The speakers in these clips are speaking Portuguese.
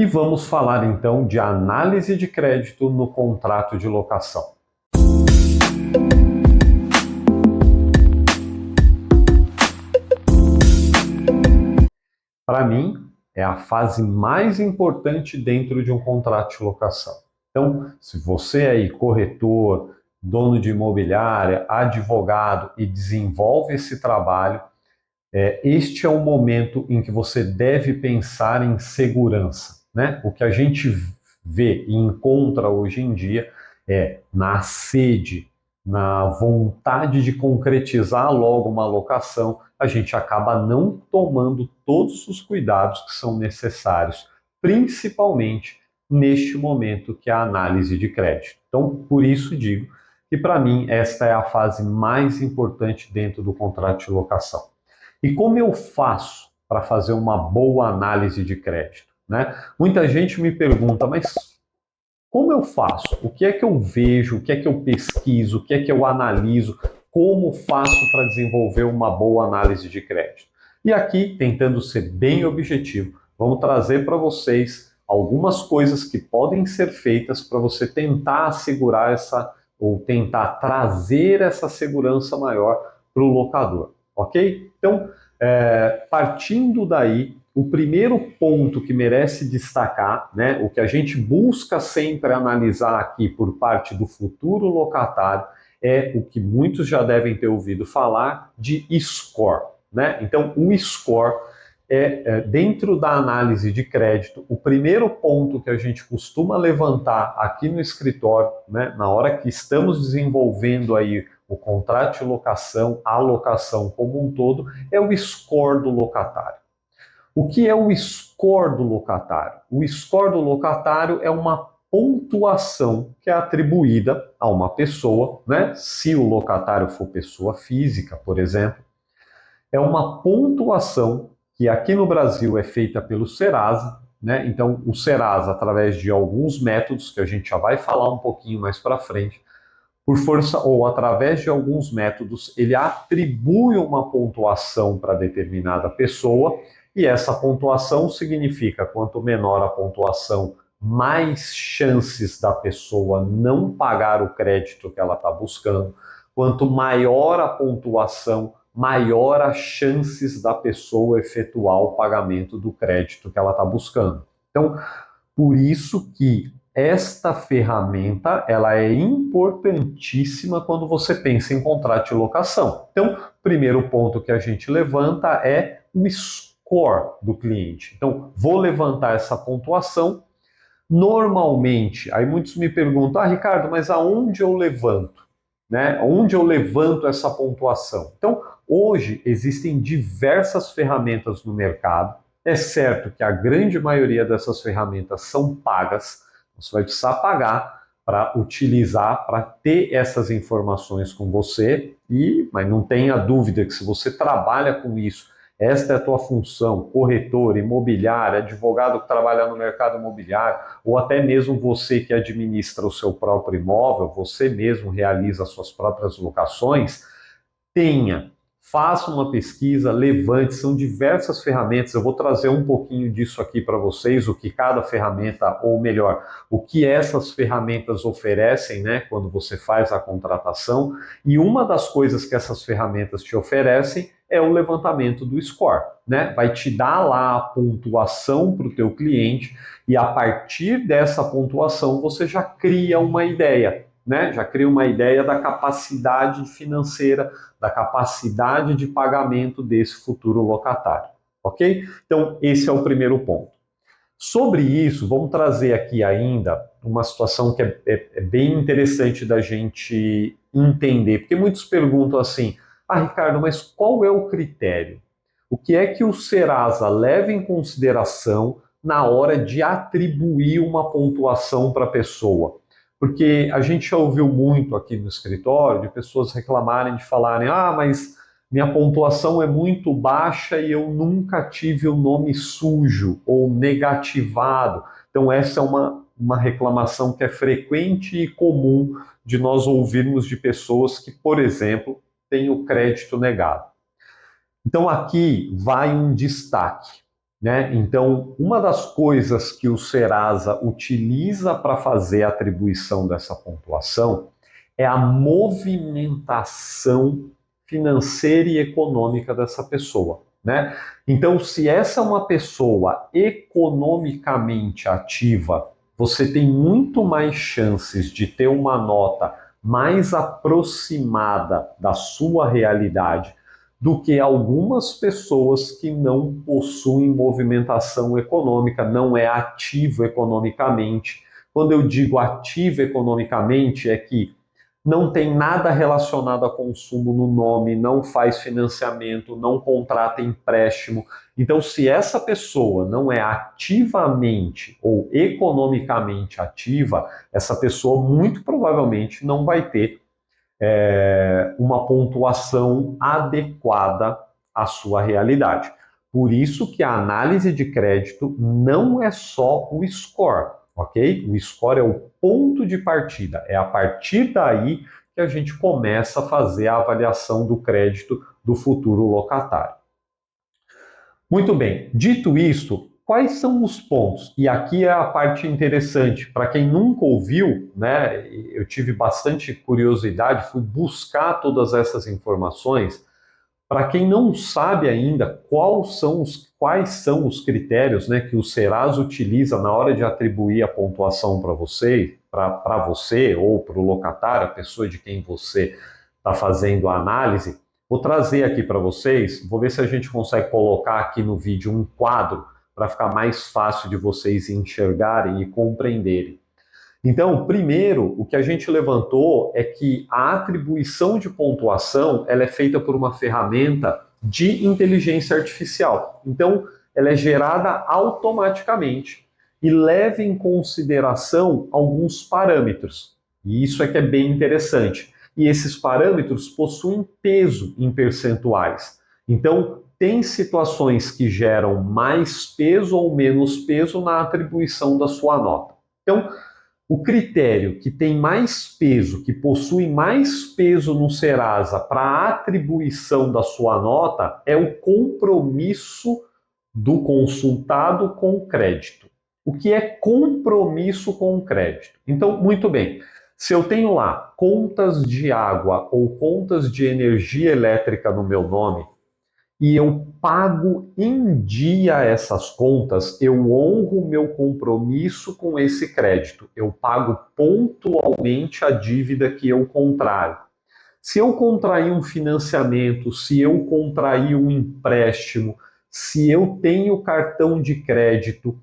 E vamos falar então de análise de crédito no contrato de locação. Para mim, é a fase mais importante dentro de um contrato de locação. Então, se você aí, corretor, dono de imobiliária, advogado e desenvolve esse trabalho, este é o momento em que você deve pensar em segurança, né? O que a gente vê e encontra hoje em dia é na sede, na vontade de concretizar logo uma locação, a gente acaba não tomando todos os cuidados que são necessários, principalmente neste momento que é a análise de crédito. Então, por isso digo que para mim esta é a fase mais importante dentro do contrato de locação. E como eu faço para fazer uma boa análise de crédito, né? Muita gente me pergunta, mas como eu faço? O que é que eu vejo? O que é que eu pesquiso? O que é que eu analiso? Como faço para desenvolver uma boa análise de crédito? E aqui, tentando ser bem objetivo, vamos trazer para vocês algumas coisas que podem ser feitas para você tentar assegurar ou tentar trazer essa segurança maior para o locador, ok? Então, partindo daí, o primeiro ponto que merece destacar, né, o que a gente busca sempre analisar aqui por parte do futuro locatário, é o que muitos já devem ter ouvido falar de score, né? Então, o score dentro da análise de crédito, o primeiro ponto que a gente costuma levantar aqui no escritório, né, na hora que estamos desenvolvendo aí o contrato de locação, a locação como um todo, é o score do locatário. O que é o score do locatário? O score do locatário é uma pontuação que é atribuída a uma pessoa, né? Se o locatário for pessoa física, por exemplo, é uma pontuação que aqui no Brasil é feita pelo Serasa, né? Então, o Serasa, através de alguns métodos, que a gente já vai falar um pouquinho mais para frente, por força ou através de alguns métodos, ele atribui uma pontuação para determinada pessoa, e essa pontuação significa quanto menor a pontuação, mais chances da pessoa não pagar o crédito que ela está buscando. Quanto maior a pontuação, maior as chances da pessoa efetuar o pagamento do crédito que ela está buscando. Então, por isso que esta ferramenta ela é importantíssima quando você pensa em contrato de locação. Então, o primeiro ponto que a gente levanta é o score do cliente. Então, vou levantar essa pontuação. Normalmente, aí muitos me perguntam, Ricardo, mas aonde eu levanto? Né? Onde eu levanto essa pontuação? Então, hoje existem diversas ferramentas no mercado. É certo que a grande maioria dessas ferramentas são pagas. Você vai precisar pagar para utilizar, para ter essas informações com você. Mas não tenha dúvida que se você trabalha com isso, esta é a tua função, corretor, imobiliário, advogado que trabalha no mercado imobiliário, ou até mesmo você que administra o seu próprio imóvel, você mesmo realiza as suas próprias locações, faça uma pesquisa, levante, são diversas ferramentas, eu vou trazer um pouquinho disso aqui para vocês, o que cada ferramenta, ou melhor, o que essas ferramentas oferecem, né, quando você faz a contratação, e uma das coisas que essas ferramentas te oferecem é o levantamento do score, né? Vai te dar lá a pontuação para o teu cliente e a partir dessa pontuação você já cria uma ideia, né? Já cria uma ideia da capacidade financeira, da capacidade de pagamento desse futuro locatário, ok? Então, esse é o primeiro ponto. Sobre isso, vamos trazer aqui ainda uma situação que é bem interessante da gente entender, porque muitos perguntam assim, Ricardo, mas qual é o critério? O que é que o Serasa leva em consideração na hora de atribuir uma pontuação para a pessoa? Porque a gente já ouviu muito aqui no escritório de pessoas reclamarem, de falarem, mas minha pontuação é muito baixa e eu nunca tive o nome sujo ou negativado. Então essa é uma reclamação que é frequente e comum de nós ouvirmos de pessoas que, por exemplo, têm o crédito negado. Então aqui vai um destaque. né? Então, uma das coisas que o Serasa utiliza para fazer a atribuição dessa pontuação é a movimentação financeira e econômica dessa pessoa, né? Então, se essa é uma pessoa economicamente ativa, você tem muito mais chances de ter uma nota mais aproximada da sua realidade do que algumas pessoas que não possuem movimentação econômica, não é ativo economicamente. Quando eu digo ativo economicamente, é que não tem nada relacionado a consumo no nome, não faz financiamento, não contrata empréstimo. Então, se essa pessoa não é ativamente ou economicamente ativa, essa pessoa muito provavelmente não vai ter uma pontuação adequada à sua realidade. Por isso que a análise de crédito não é só o score, ok? O score é o ponto de partida, é a partir daí que a gente começa a fazer a avaliação do crédito do futuro locatário. Muito bem, dito isto, quais são os pontos? E aqui é a parte interessante, para quem nunca ouviu, né? Eu tive bastante curiosidade, fui buscar todas essas informações. Para quem não sabe ainda quais são os critérios, né, que o Serasa utiliza na hora de atribuir a pontuação para você ou para o locatário, a pessoa de quem você está fazendo a análise, vou trazer aqui para vocês, vou ver se a gente consegue colocar aqui no vídeo um quadro para ficar mais fácil de vocês enxergarem e compreenderem. Então, primeiro, o que a gente levantou é que a atribuição de pontuação ela é feita por uma ferramenta de inteligência artificial. Então, ela é gerada automaticamente e leva em consideração alguns parâmetros. E isso é que é bem interessante. E esses parâmetros possuem peso em percentuais. Então, tem situações que geram mais peso ou menos peso na atribuição da sua nota. Então, o critério que tem mais peso, que possui mais peso no Serasa para a atribuição da sua nota é o compromisso do consultado com o crédito. O que é compromisso com o crédito? Então, muito bem, se eu tenho lá contas de água ou contas de energia elétrica no meu nome, e eu pago em dia essas contas, eu honro o meu compromisso com esse crédito, eu pago pontualmente a dívida que eu contraio. Se eu contrair um financiamento, se eu contrair um empréstimo, se eu tenho cartão de crédito,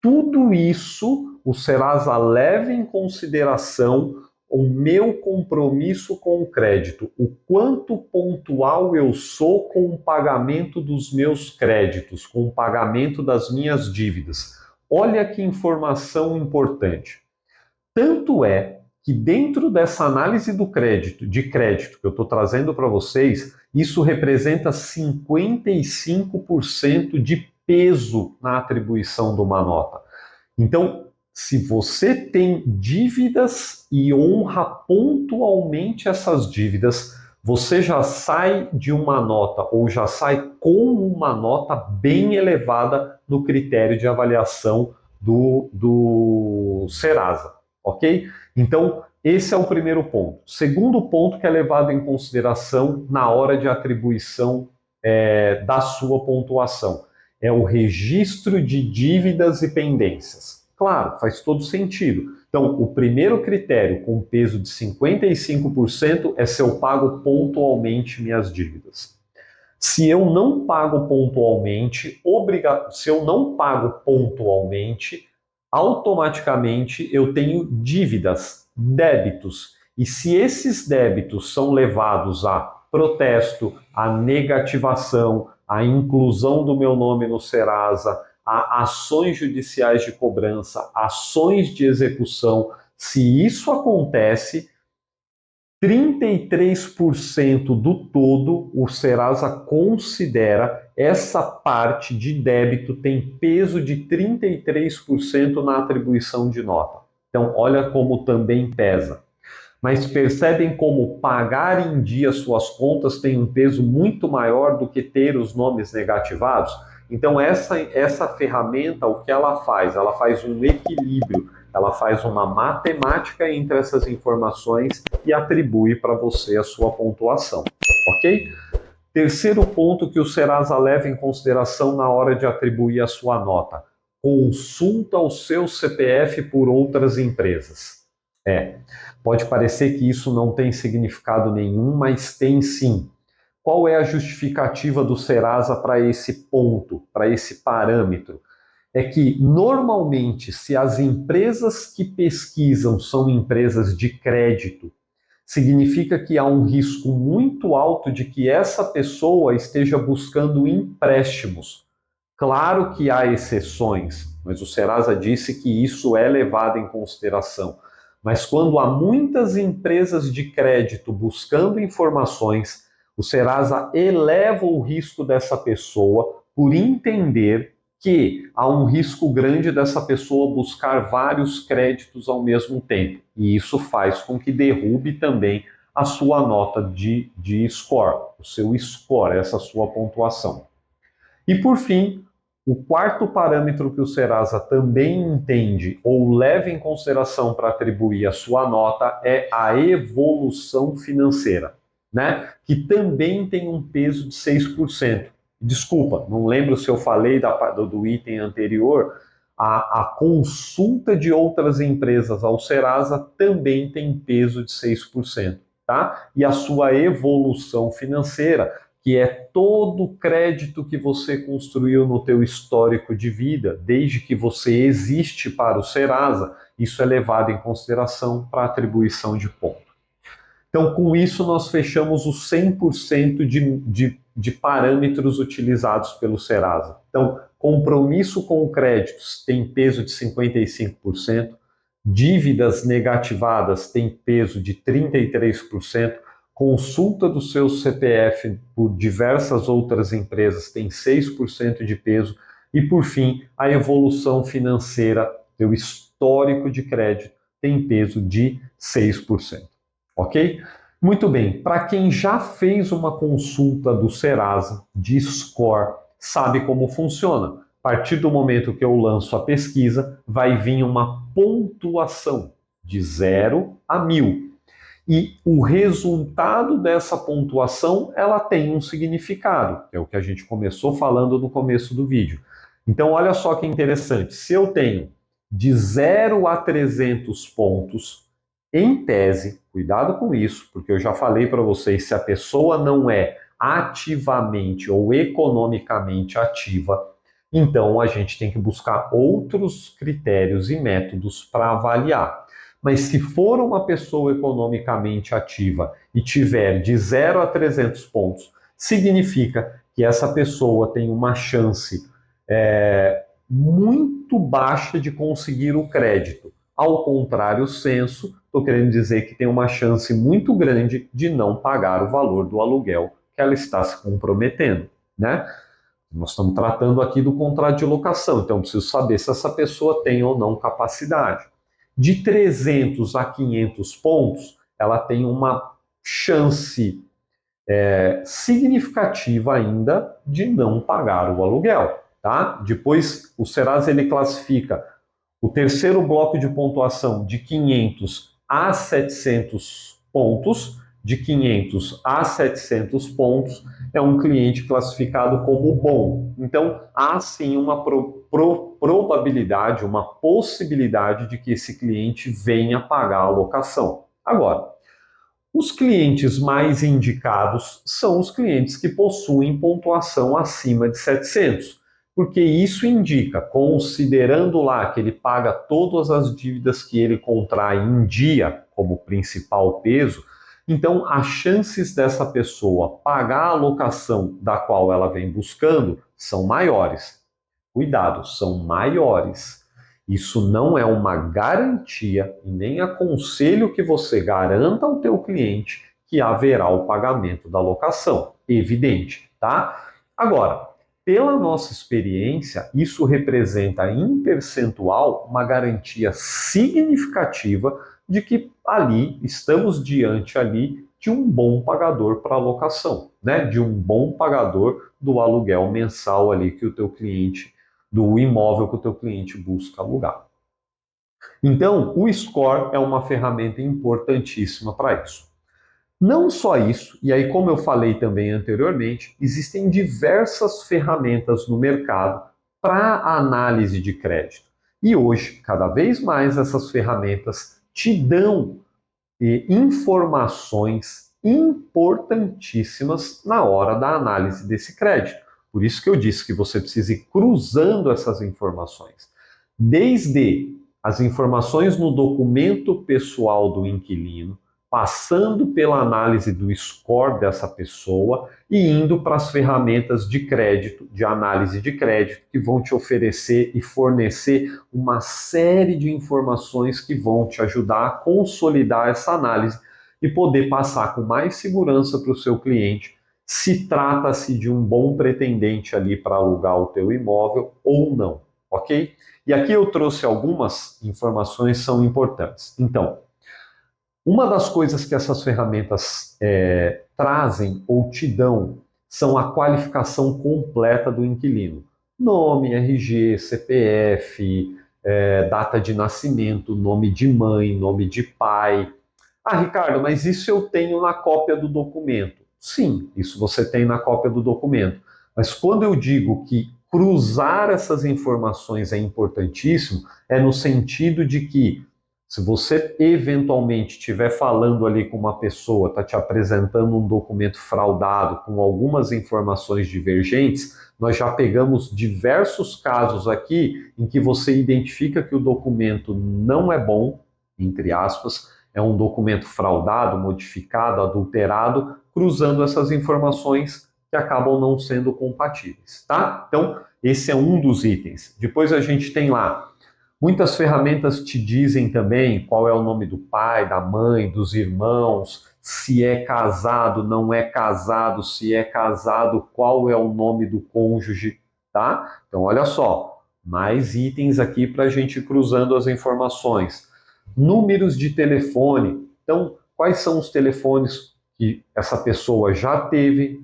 tudo isso o Serasa leva em consideração o meu compromisso com o crédito, o quanto pontual eu sou com o pagamento dos meus créditos, com o pagamento das minhas dívidas. Olha que informação importante. Tanto é que dentro dessa análise do crédito, de crédito que eu estou trazendo para vocês, isso representa 55% de peso na atribuição de uma nota. Então, se você tem dívidas e honra pontualmente essas dívidas, você já sai de uma nota ou já sai com uma nota bem elevada no critério de avaliação do Serasa, ok? Então, esse é o primeiro ponto. Segundo ponto que é levado em consideração na hora de atribuição da sua pontuação é o registro de dívidas e pendências. Claro, faz todo sentido. Então, o primeiro critério com peso de 55% é se eu pago pontualmente minhas dívidas. Se eu não pago pontualmente, automaticamente eu tenho dívidas, débitos. E se esses débitos são levados a protesto, a negativação, a inclusão do meu nome no Serasa, a ações judiciais de cobrança, ações de execução, se isso acontece, 33% do todo o Serasa considera essa parte de débito tem peso de 33% na atribuição de nota. Então, olha como também pesa. Mas percebem como pagar em dia suas contas tem um peso muito maior do que ter os nomes negativados? Então essa ferramenta, o que ela faz? Ela faz um equilíbrio, ela faz uma matemática entre essas informações e atribui para você a sua pontuação, ok? Terceiro ponto que o Serasa leva em consideração na hora de atribuir a sua nota: consulta o seu CPF por outras empresas. Pode parecer que isso não tem significado nenhum, mas tem sim. Qual é a justificativa do Serasa para esse ponto, para esse parâmetro? É que, normalmente, se as empresas que pesquisam são empresas de crédito, significa que há um risco muito alto de que essa pessoa esteja buscando empréstimos. Claro que há exceções, mas o Serasa disse que isso é levado em consideração. Mas quando há muitas empresas de crédito buscando informações, o Serasa eleva o risco dessa pessoa por entender que há um risco grande dessa pessoa buscar vários créditos ao mesmo tempo. E isso faz com que derrube também a sua nota de score, o seu score, essa sua pontuação. E por fim, o quarto parâmetro que o Serasa também entende ou leva em consideração para atribuir a sua nota é a evolução financeira, né? Que também tem um peso de 6%. Desculpa, não lembro se eu falei do item anterior. A consulta de outras empresas ao Serasa também tem peso de 6%, tá? E a sua evolução financeira, que é todo o crédito que você construiu no teu histórico de vida, desde que você existe para o Serasa, isso é levado em consideração para atribuição de ponto. Então, com isso, nós fechamos os 100% de parâmetros utilizados pelo Serasa. Então, compromisso com créditos tem peso de 55%, dívidas negativadas tem peso de 33%, consulta do seu CPF por diversas outras empresas tem 6% de peso e, por fim, a evolução financeira, teu histórico de crédito, tem peso de 6%. Ok? Muito bem, para quem já fez uma consulta do Serasa de score, sabe como funciona. A partir do momento que eu lanço a pesquisa, vai vir uma pontuação de 0 a 1000. E o resultado dessa pontuação, ela tem um significado, que é o que a gente começou falando no começo do vídeo. Então, olha só que interessante. Se eu tenho de 0 a 300 pontos, em tese, cuidado com isso, porque eu já falei para vocês, se a pessoa não é ativamente ou economicamente ativa, então a gente tem que buscar outros critérios e métodos para avaliar. Mas se for uma pessoa economicamente ativa e tiver de 0 a 300 pontos, significa que essa pessoa tem uma chance muito baixa de conseguir o crédito. Ao contrário, o censo, estou querendo dizer que tem uma chance muito grande de não pagar o valor do aluguel que ela está se comprometendo, né? Nós estamos tratando aqui do contrato de locação, então eu preciso saber se essa pessoa tem ou não capacidade. De 300 a 500 pontos, ela tem uma chance significativa ainda de não pagar o aluguel, tá? Depois, o Serasa ele classifica o terceiro bloco de pontuação de 500 a 700 pontos. De 500 a 700 pontos é um cliente classificado como bom. Então, há sim uma probabilidade, uma possibilidade de que esse cliente venha pagar a locação. Agora, os clientes mais indicados são os clientes que possuem pontuação acima de 700, porque isso indica, considerando lá que ele paga todas as dívidas que ele contrai em dia como principal peso, então as chances dessa pessoa pagar a locação da qual ela vem buscando são maiores. Cuidado, são maiores. Isso não é uma garantia e nem aconselho que você garanta ao teu cliente que haverá o pagamento da locação. Evidente, tá? Agora, pela nossa experiência, isso representa em percentual uma garantia significativa de que ali estamos diante ali de um bom pagador para a locação, né? De um bom pagador do aluguel mensal ali que o teu cliente, do imóvel que o teu cliente busca alugar. Então, o score é uma ferramenta importantíssima para isso. Não só isso, e aí, como eu falei também anteriormente, existem diversas ferramentas no mercado para análise de crédito. E hoje, cada vez mais, essas ferramentas te dão informações importantíssimas na hora da análise desse crédito. Por isso que eu disse que você precisa ir cruzando essas informações. Desde as informações no documento pessoal do inquilino, passando pela análise do score dessa pessoa e indo para as ferramentas de crédito, de análise de crédito, que vão te oferecer e fornecer uma série de informações que vão te ajudar a consolidar essa análise e poder passar com mais segurança para o seu cliente se trata-se de um bom pretendente ali para alugar o teu imóvel ou não, ok? E aqui eu trouxe algumas informações que são importantes. Então, uma das coisas que essas ferramentas trazem ou te dão são a qualificação completa do inquilino. Nome, RG, CPF, data de nascimento, nome de mãe, nome de pai. Ah, Ricardo, mas isso eu tenho na cópia do documento. Sim, isso você tem na cópia do documento. Mas quando eu digo que cruzar essas informações é importantíssimo, é no sentido de que se você eventualmente estiver falando ali com uma pessoa, está te apresentando um documento fraudado com algumas informações divergentes, nós já pegamos diversos casos aqui em que você identifica que o documento não é bom, entre aspas, é um documento fraudado, modificado, adulterado, cruzando essas informações que acabam não sendo compatíveis, tá? Então, esse é um dos itens. Depois a gente tem lá muitas ferramentas te dizem também qual é o nome do pai, da mãe, dos irmãos, se é casado, não é casado, se é casado, qual é o nome do cônjuge, tá? Então, olha só, mais itens aqui para a gente ir cruzando as informações. Números de telefone. Então, quais são os telefones que essa pessoa já teve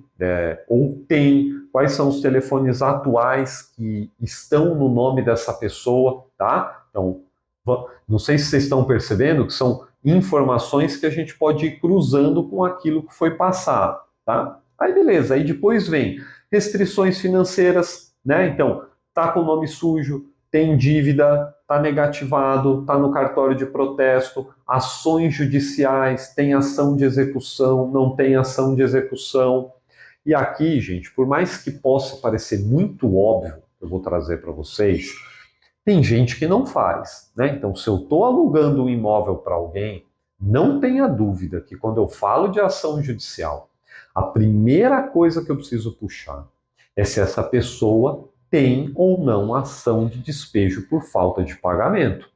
ou tem? Quais são os telefones atuais que estão no nome dessa pessoa, tá? Então, não sei se vocês estão percebendo que são informações que a gente pode ir cruzando com aquilo que foi passado, tá? Aí beleza, aí depois vem restrições financeiras, né? Então, tá com o nome sujo, tem dívida, tá negativado, tá no cartório de protesto, ações judiciais, tem ação de execução, não tem ação de execução. E aqui, gente, por mais que possa parecer muito óbvio, eu vou trazer para vocês, tem gente que não faz, né? Então, se eu estou alugando um imóvel para alguém, não tenha dúvida que quando eu falo de ação judicial, a primeira coisa que eu preciso puxar é se essa pessoa tem ou não ação de despejo por falta de pagamento.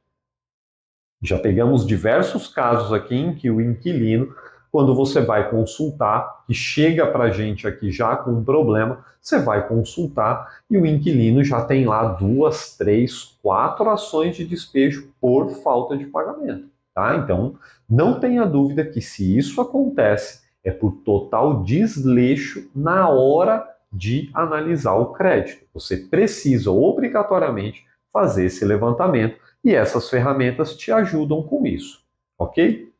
Já pegamos diversos casos aqui em que o inquilino, quando você vai consultar, que chega para a gente aqui já com um problema, você vai consultar e o inquilino já tem lá 2, 3, 4 ações de despejo por falta de pagamento. Tá? Então, não tenha dúvida que se isso acontece, é por total desleixo na hora de analisar o crédito. Você precisa obrigatoriamente fazer esse levantamento e essas ferramentas te ajudam com isso, ok?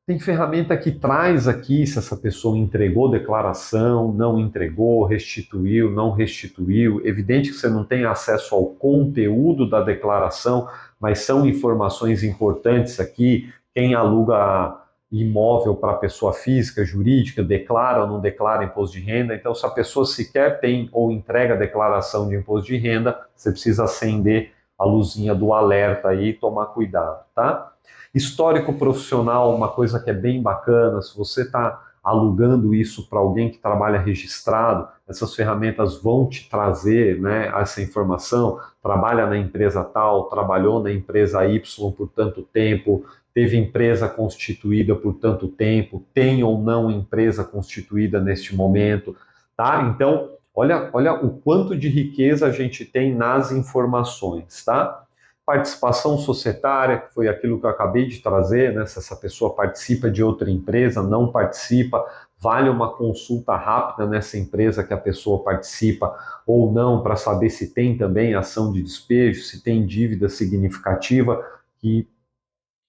Tem ferramenta que traz aqui se essa pessoa entregou declaração, não entregou, restituiu, não restituiu. Evidente que você não tem acesso ao conteúdo da declaração, mas são informações importantes aqui. Quem aluga imóvel para pessoa física, jurídica, declara ou não declara imposto de renda. Então, se a pessoa sequer tem ou entrega declaração de imposto de renda, você precisa acender a luzinha do alerta aí e tomar cuidado, tá? Histórico profissional, uma coisa que é bem bacana, se você está alugando isso para alguém que trabalha registrado, essas ferramentas vão te trazer, né, essa informação, trabalha na empresa tal, trabalhou na empresa Y por tanto tempo, teve empresa constituída por tanto tempo, tem ou não empresa constituída neste momento, tá? Então, olha o quanto de riqueza a gente tem nas informações, tá? Participação societária, que foi aquilo que eu acabei de trazer, né? Se essa pessoa participa de outra empresa, não participa, vale uma consulta rápida nessa empresa que a pessoa participa ou não, para saber se tem também ação de despejo, se tem dívida significativa, que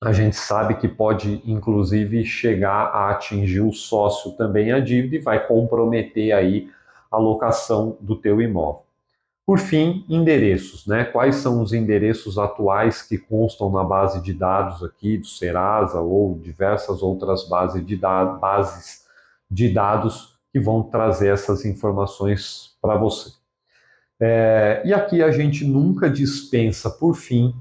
a gente sabe que pode, inclusive, chegar a atingir o sócio também a dívida e vai comprometer aí a locação do teu imóvel. Por fim, endereços, né? Quais são os endereços atuais que constam na base de dados aqui do Serasa ou diversas outras bases de dados que vão trazer essas informações para você. E aqui a gente nunca dispensa, por fim,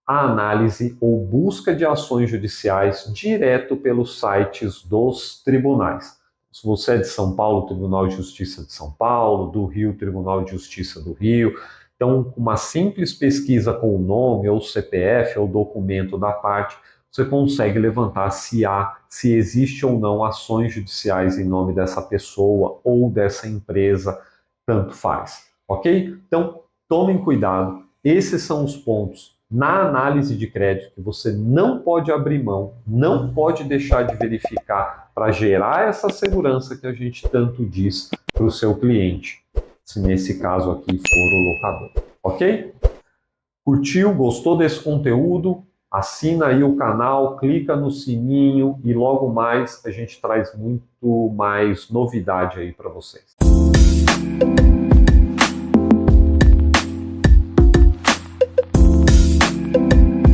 a análise ou busca de ações judiciais direto pelos sites dos tribunais. Se você é de São Paulo, Tribunal de Justiça de São Paulo, do Rio, Tribunal de Justiça do Rio. Então, uma simples pesquisa com o nome, ou CPF, ou documento da parte, você consegue levantar se existe ou não ações judiciais em nome dessa pessoa ou dessa empresa, tanto faz, ok? Então, tomem cuidado, esses são os pontos na análise de crédito que você não pode abrir mão, não pode deixar de verificar para gerar essa segurança que a gente tanto diz para o seu cliente, se nesse caso aqui for o locador, ok? Curtiu, gostou desse conteúdo? Assina aí o canal, clica no sininho e logo mais a gente traz muito mais novidade aí para vocês.